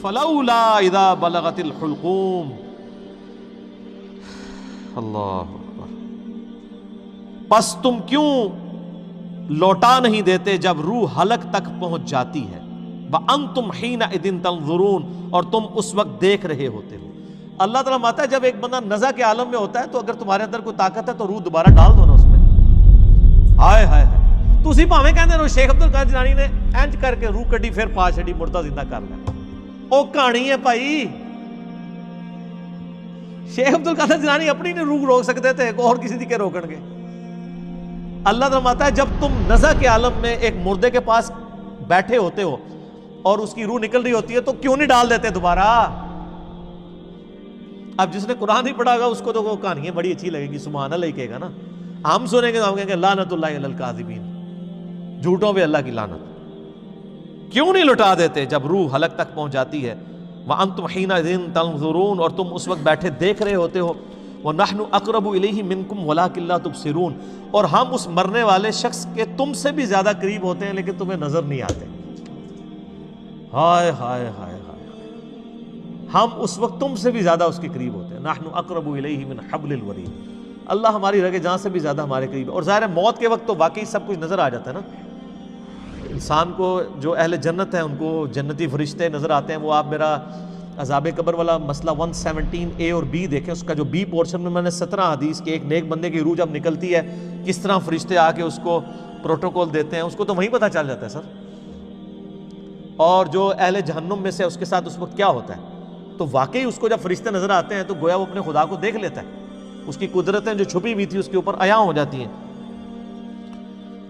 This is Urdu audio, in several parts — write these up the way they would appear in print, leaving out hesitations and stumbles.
فلولا اذا بلغت الحلقوم. اللہ اکبر. پس تم کیوں لوٹا نہیں دیتے جب روح حلق تک پہنچ جاتی ہے. وَأَنْتُمْ حِينَئِذٍ تَنْظُرُونَ اور تم اس وقت دیکھ رہے ہوتے ہو. اللہ تعالیٰ ماتا ہے جب ایک بندہ نزع کے عالم میں ہوتا ہے تو اگر تمہارے اندر کوئی طاقت ہے تو روح دوبارہ ڈال دو نا اس میں. ہائے ہائے ہائے. تسی بھاویں کہندے رہو شیخ عبد القادر جیلانی نے انج کر کے روح کڈی پھر پا چھڑی مردہ زندہ کر لیا. او کہانی ہے بھائی. شیخ عبد القادر جیلانی اپنی نہیں روح روک سکتے تھے اور کسی دی کے روکن گے. اللہ تعالیٰ ماتا ہے جب تم نزع کے عالم میں ایک مردے کے پاس بیٹھے ہوتے ہو اور اس کی روح نکل رہی ہوتی ہے تو کیوں نہیں ڈال دیتے دوبارہ. اب جس نے قرآن نہیں پڑھا گا اس کو تو وہ کہانیاں بڑی اچھی لگے گی, سبحان اللہ ہی کہے گا نا. ہم سنیں گے تو ہم کہیں گے لعنت اللہ علی الکاذبین, جھوٹوں پہ اللہ کی لعنت. کیوں نہیں لٹا دیتے جب روح حلق تک پہنچ جاتی ہے. وَأَنْتُمْ حِينَئِذٍ تَنْظُرُونَ اور تم اس وقت بیٹھے دیکھ رہے ہوتے ہو. وَنَحْنُ أَقْرَبُ إِلَيْهِ مِنْكُمْ وَلَٰكِن لَا تُبْصِرُونَ اور ہم اس مرنے والے شخص کے تم سے بھی زیادہ قریب ہوتے ہیں لیکن تمہیں نظر نہیں آتے. ہائے ہائے ہائے ہائے. ہم اس وقت تم سے بھی زیادہ اس کے قریب ہوتے ہیں. نحن اقرب الیہ من حبل الورید. اللہ ہماری رگ جان سے بھی زیادہ ہمارے قریب ہے. اور ظاہر ہے موت کے وقت تو واقعی سب کچھ نظر آ جاتا ہے نا. انسان کو جو اہل جنت ہیں ان کو جنتی فرشتے نظر آتے ہیں. وہ آپ میرا عذاب قبر والا مسئلہ 117A اور B دیکھیں, اس کا جو B پورشن میں نے 17 حدیث کہ ایک نیک بندے کی روح جب نکلتی ہے کس طرح فرشتے آ کے اس کو پروٹوکول دیتے ہیں, اس کو تو وہیں پتہ چل جاتا ہے سر. اور جو اہل جہنم میں سے اس کے ساتھ اس وقت کیا ہوتا ہے, تو واقعی اس کو جب فرشتے نظر آتے ہیں تو گویا وہ اپنے خدا کو دیکھ لیتا ہے. اس کی قدرتیں جو چھپی ہوئی تھی اس کے اوپر عیاں ہو جاتی ہیں.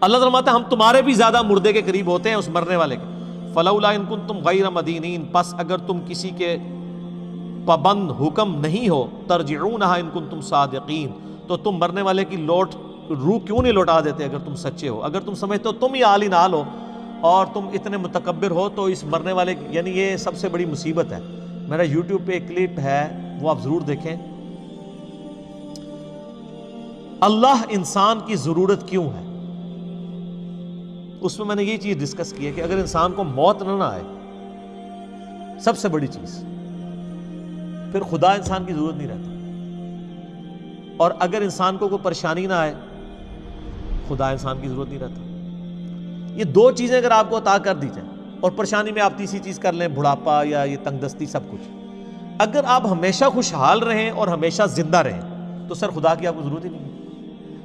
اللہ تعالیٰ فرماتا ہے ہم تمہارے بھی زیادہ مردے کے قریب ہوتے ہیں اس مرنے والے کے. فلولا ان کنتم غیر مدینین پس اگر تم کسی کے پابند حکم نہیں ہو, ترجعونہا ان کنتم صادقین تو تم مرنے والے کی روح کیوں نہیں لوٹا دیتے اگر تم سچے ہو. اگر تم سمجھتے ہو تم ہی عالی نال ہو اور تم اتنے متکبر ہو تو اس مرنے والے یعنی یہ سب سے بڑی مصیبت ہے. میرا یوٹیوب پہ ایک کلپ ہے وہ آپ ضرور دیکھیں. اللہ انسان کی ضرورت کیوں ہے, اس میں میں نے یہ چیز ڈسکس کی ہے کہ اگر انسان کو موت نہ آئے سب سے بڑی چیز, پھر خدا انسان کی ضرورت نہیں رہتا. اور اگر انسان کو کوئی پریشانی نہ آئے خدا انسان کی ضرورت نہیں رہتا. یہ دو چیزیں اگر آپ کو عطا کر دی جائیں اور پریشانی میں آپ تیسری چیز کر لیں بڑھاپا یا یہ تنگ دستی سب کچھ, اگر آپ ہمیشہ خوشحال رہیں اور ہمیشہ زندہ رہیں تو سر خدا کی آپ کو ضرورت ہی نہیں ہے.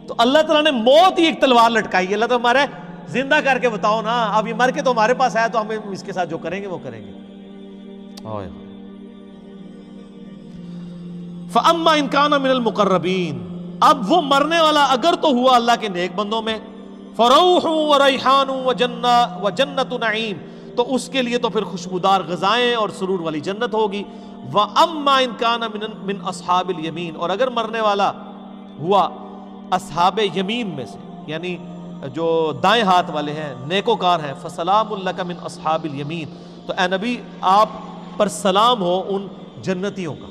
تو اللہ تعالیٰ نے موت ہی ایک تلوار لٹکائی ہے. اللہ تو ہمارے زندہ کر کے بتاؤ نا, اب یہ مر کے تو ہمارے پاس آیا تو ہم اس کے ساتھ جو کریں گے وہ کریں گے. فَأَمَّا إِن كَانَ مِنَ الْمُقَرَّبِينَ اب وہ مرنے والا اگر تو ہوا اللہ کے نیک بندوں میں, فَرَوْحٌ وَرَيْحَانٌ وَجَنَّةُ نَعِيمٌ تو اس کے لیے تو پھر خوشبودار غذائیں اور سرور والی جنت ہوگی. وَأَمَّا إِن كَانَ مِنْ أَصْحَابِ الْيَمِينَ اور اگر مرنے والا ہوا اصحاب یمین میں سے یعنی جو دائیں ہاتھ والے ہیں نیکوکار ہیں, فَسَلَامٌ لَكَ مِنْ أَصْحَابِ الْيَمِينَ تو اے نبی آپ پر سلام ہو ان جنتیوں کا.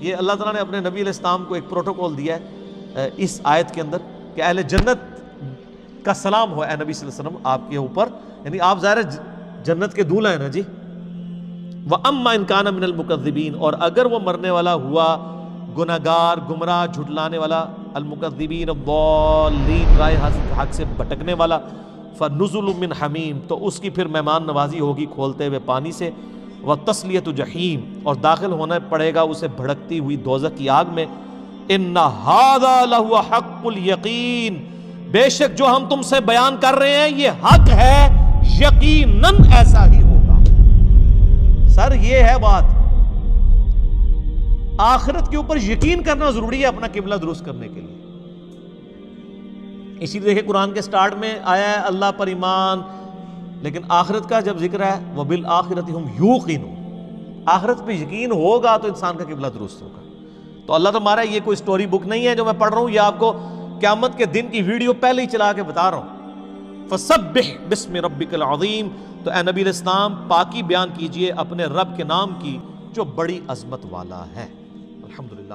یہ اللہ تعالیٰ نے اپنے نبی علیہ السلام کو ایک پروٹوکول دیا ہے اس آیت کے اندر کہ اہل جنت کا سلام ہو اے نبی صلی اللہ علیہ وسلم آپ کے اوپر, یعنی آپ ظاہر جنت کے دولہا ہیں نا جی. وَأَمَّا إِن كَانَ مِنَ الْمُكَذِّبِينَ اور اگر وہ مرنے والا ہوا گناہگار گمراہ جھٹلانے والا, المکذبین الضالین رائے حق سے بھٹکنے والا, فَنُزُلٌ مِّنْ حَمِيمٍ تو اس کی پھر مہمان نوازی ہوگی کھولتے ہوئے پانی سے, وَتَصْلِيَةُ جَحِيمٍ اور داخل ہونا پڑے گا اسے بھڑکتی ہوئی دوزخ کی آگ میں. إِنَّ هَذَا لَهُوَ حَقُّ الْيَقِينِ بے شک جو ہم تم سے بیان کر رہے ہیں یہ حق ہے, یقیناً ایسا ہی ہوگا. سر یہ ہے بات, آخرت کے اوپر یقین کرنا ضروری ہے اپنا قبلہ درست کرنے کے لیے. اسی لیے دیکھیں قرآن کے سٹارٹ میں آیا ہے اللہ پر ایمان, لیکن آخرت کا جب ذکر ہے وَبِالْآخِرَةِ هُمْ يُوقِنُونَ آخرت پہ یقین ہوگا تو انسان کا قبلہ درست ہوگا. تو اللہ تمہارا یہ کوئی سٹوری بک نہیں ہے جو میں پڑھ رہا ہوں, یہ آپ کو قیامت کے دن کی ویڈیو پہلے ہی چلا کے بتا رہا ہوں. فَسَبِّحْ بِاسْمِ رَبِّكَ الْعَظِيمِ تو اے نبی علیہ السلام پاکی بیان کیجئے اپنے رب کے نام کی جو بڑی عظمت والا ہے. الحمدللہ.